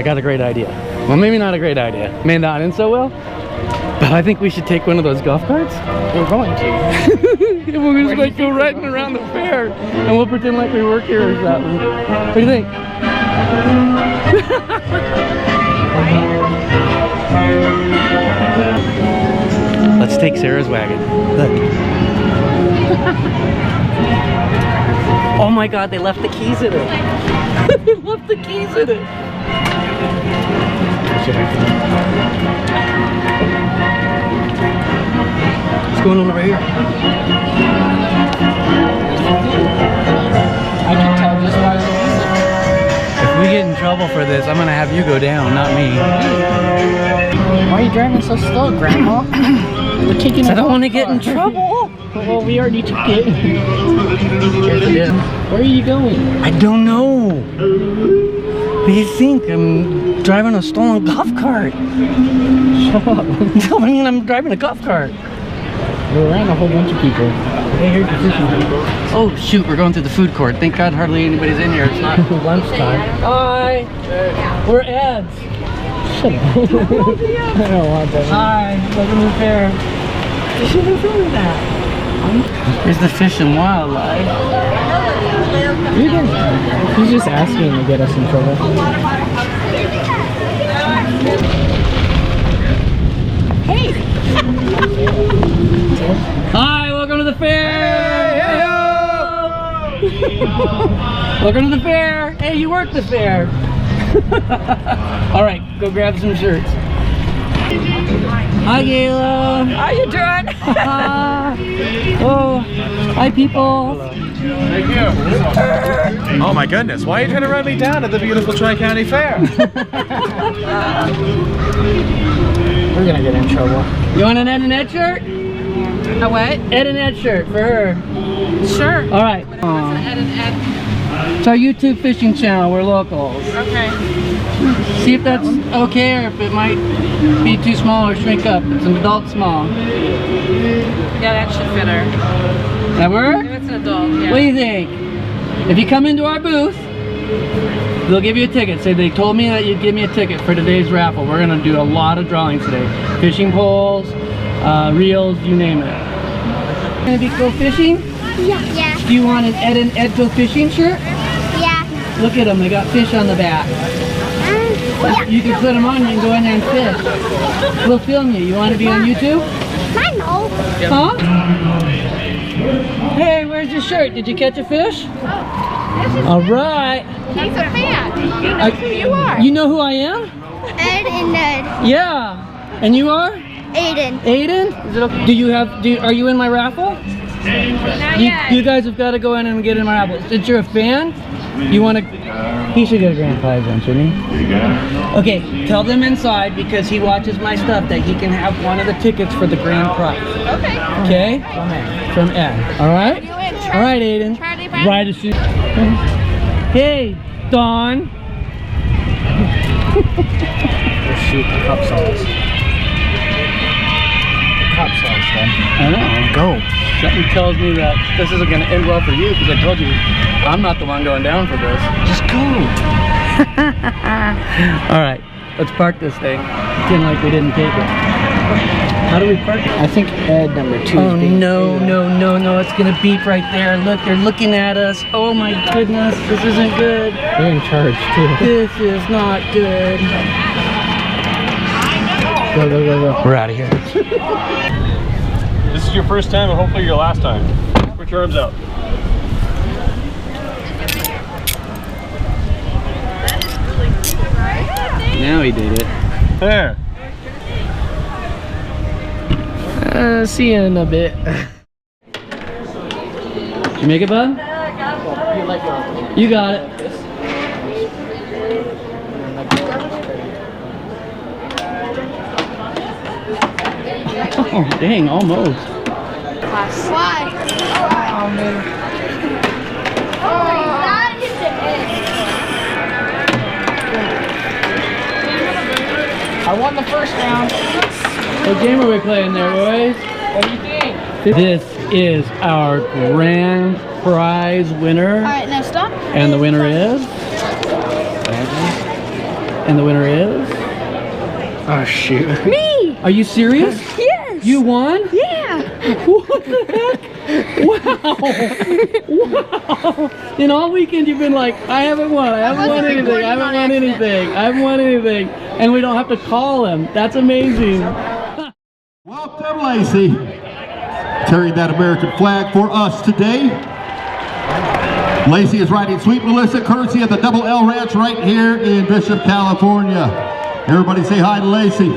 got a great idea. Well, maybe not a great idea. May not end so well. But I think we should take one of those golf carts. We're going to. We're just like go riding around the fair, and we'll pretend like we work here or something. What do you think? Let's take Sarah's wagon. Look. Oh my God, they left the keys in it. They left the keys in it. What's going on over here? I can tell just by the music. If we get in trouble for this, I'm gonna have you go down, not me. Why are you driving so slow, Grandma? We're taking. I don't want to get in trouble. Well, we already took it. Yeah. Where are you going? I don't know. What do you think? I'm driving a stolen golf cart. Shut up. No, I mean I'm driving a golf cart. We're around a whole bunch of people. Hey, here's the fishing people. Oh shoot, we're going through the food court. Thank God hardly anybody's in here. It's not lunchtime. Hi. We're ads. Shut up. I don't want that. Hi. Welcome to the fair. You should have done that. Here's the fish and wildlife. He's just asking to get us in trouble. Hey! Hi, welcome to the fair! Hey, welcome to the fair! Hey, you work the fair! Alright, go grab some shirts. Hi, Gayla! How you doing? Oh, hi, people! Thank you. Oh my goodness, why are you trying to run me down at the beautiful Tri-County Fair? We're gonna get in trouble. You want an Ed and Ed shirt? A what? Ed and Ed shirt for her. Sure. Alright. Ed and Ed. It's our YouTube fishing channel, we're locals. Okay. See if that's okay or if it might be too small or shrink up. It's an adult small. Yeah, that should fit her. That work? It's an adult, yeah. What do you think? If you come into our booth, they'll give you a ticket. Say they told me that you'd give me a ticket for today's raffle. We're gonna do a lot of drawings today. Fishing poles, reels, you name it. Gonna be go fishing? Yeah. Do you want an Ed and Ed Go Fishing shirt? Yeah. Look at them, they got fish on the back. Yeah. You can put them on, you can go in there and fish. We'll film you. You want to be on YouTube? I know. Huh? Hey, where's your shirt? Did you catch a fish? All right. He's a fan. You know who you are. You know who I am? Ed and Ned. Yeah. And you are? Aiden. Aiden? Is it okay? Are you in my raffle? Not yet. You guys have got to go in and get in my raffle. Since you're a fan, you want to... He should get a grand prize then, shouldn't he? There you go. Okay, tell them inside because he watches my stuff that he can have one of the tickets for the grand prize. Okay. Okay? From Ed. All right? You in? All right, Aiden. Charlie Brown? Right as soon. Hey, Dawn. Let's shoot the cup sauce. The cup sauce, then. I know. Go. Something tells me that this isn't going to end well for you because I told you I'm not the one going down for this. Just go. All right, let's park this thing. Pretend like we didn't take it. How do we park it? I think Ed number 2 Oh is being no, it's gonna beep right there. Look, they're looking at us. Oh my goodness, this isn't good. They're in charge too. This is not good. Go, go, go, go. We're out of here. This is your first time and hopefully your last time. Put your arms out. Now he did it. There. See you in a bit. Did you make it, bud? You got it. Oh, dang, almost. Why? I won the first round. What game are we playing there, boys? What do you think? This is our grand prize winner. Alright, now stop. And the winner is? And the winner is? Oh shoot. Me! Are you serious? Yes! You won? Yeah! What the heck? Wow! Wow! And all weekend you've been like, I haven't won, I haven't won anything, I haven't won anything, I haven't won anything. And we don't have to call him. That's amazing. Welcome, Lacey. Carrying that American flag for us today. Lacey is riding Sweet Melissa, courtesy of the Double L Ranch right here in Bishop, California. Everybody say hi to Lacey.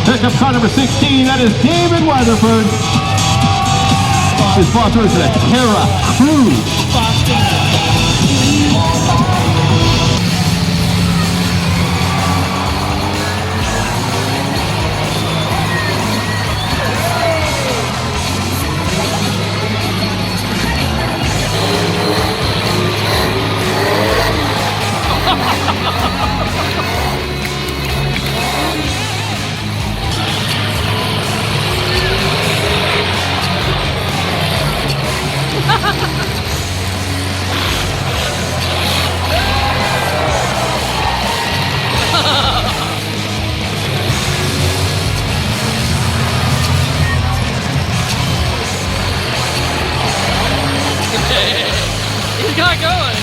Pickup car number 16, that is David Weatherford. His sponsor is the Terra Cruise. He's got going.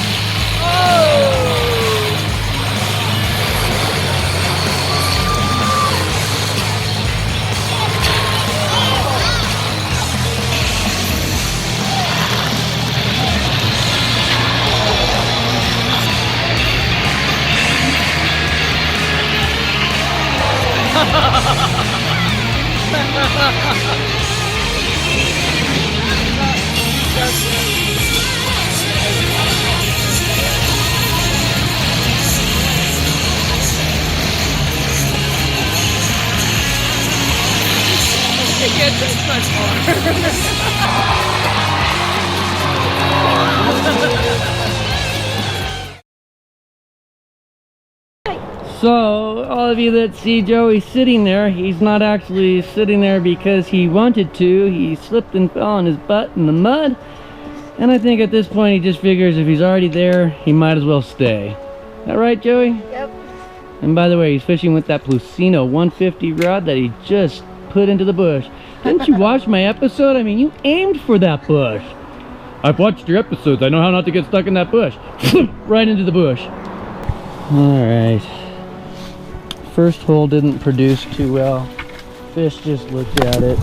Oh! So, all of you that see Joey sitting there, he's not actually sitting there because he wanted to. He slipped and fell on his butt in the mud. And I think at this point he just figures if he's already there, he might as well stay. Is that right, Joey? Yep. And by the way, he's fishing with that Plusino 150 rod that he just put into the bush. Didn't you watch my episode? I mean, you aimed for that bush. I've watched your episodes. I know how not to get stuck in that bush. Right into the bush. All right. First hole didn't produce too well. Fish just looked at it.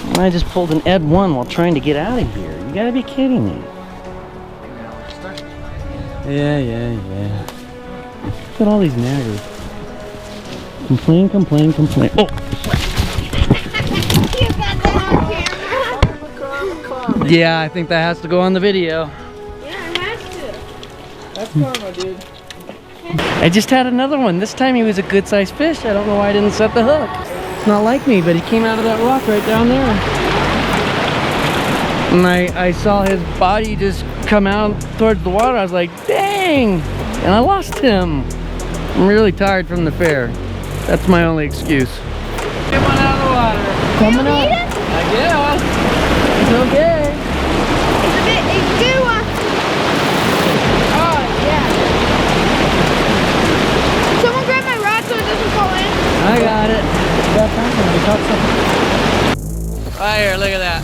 And I just pulled an Ed 1 while trying to get out of here. You gotta be kidding me. Yeah. Look at all these naggers. Complain. Oh! Yeah, I think that has to go on the video. Yeah, it has to. That's karma, dude. I just had another one. This time he was a good sized fish. I don't know why I didn't set the hook. It's not like me, but he came out of that rock right down there. And I saw his body just come out towards the water. I was like, dang! And I lost him. I'm really tired from the fair. That's my only excuse. Get one out of the water. Coming up. I guess. It's okay. It's too, oh, yeah. Someone grab my rod so it doesn't fall in. I got it. Right here, look at that.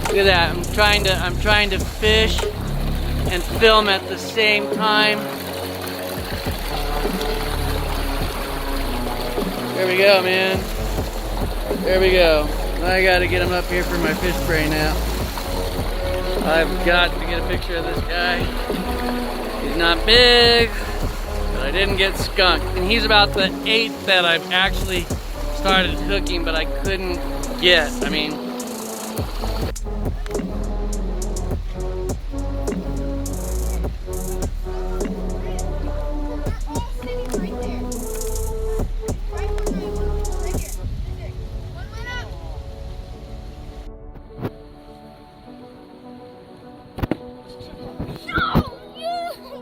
Look at that. I'm trying to fish and film at the same time. There we go, man. There we go. I gotta get him up here for my fish spray now. I've got to get a picture of this guy. He's not big, but I didn't get skunked. And he's about the 8th that I've actually started hooking, but I couldn't get. I mean,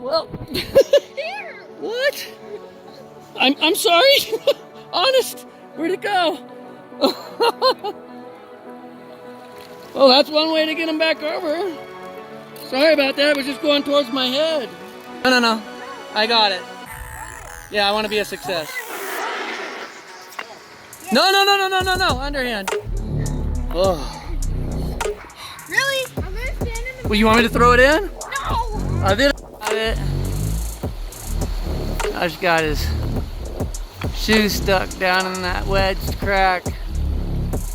well, what? I'm sorry. Honest, where'd it go? Well, that's one way to get him back over. Sorry about that. It was just going towards my head. No. I got it. Yeah, I want to be a success. No. Underhand. Oh. Really? I'm gonna stand in the. Well, you want me to throw it in? No! I did. Got it. I just got his shoe stuck down in that wedged crack.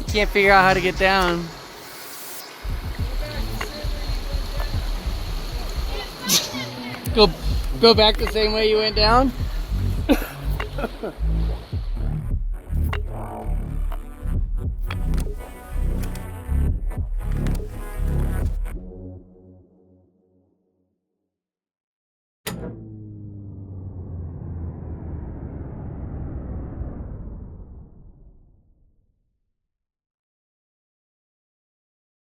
Can't figure out how to get down. Go back the same way you went down.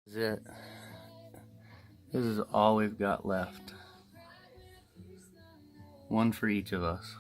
This is it. This is all we've got left. One for each of us.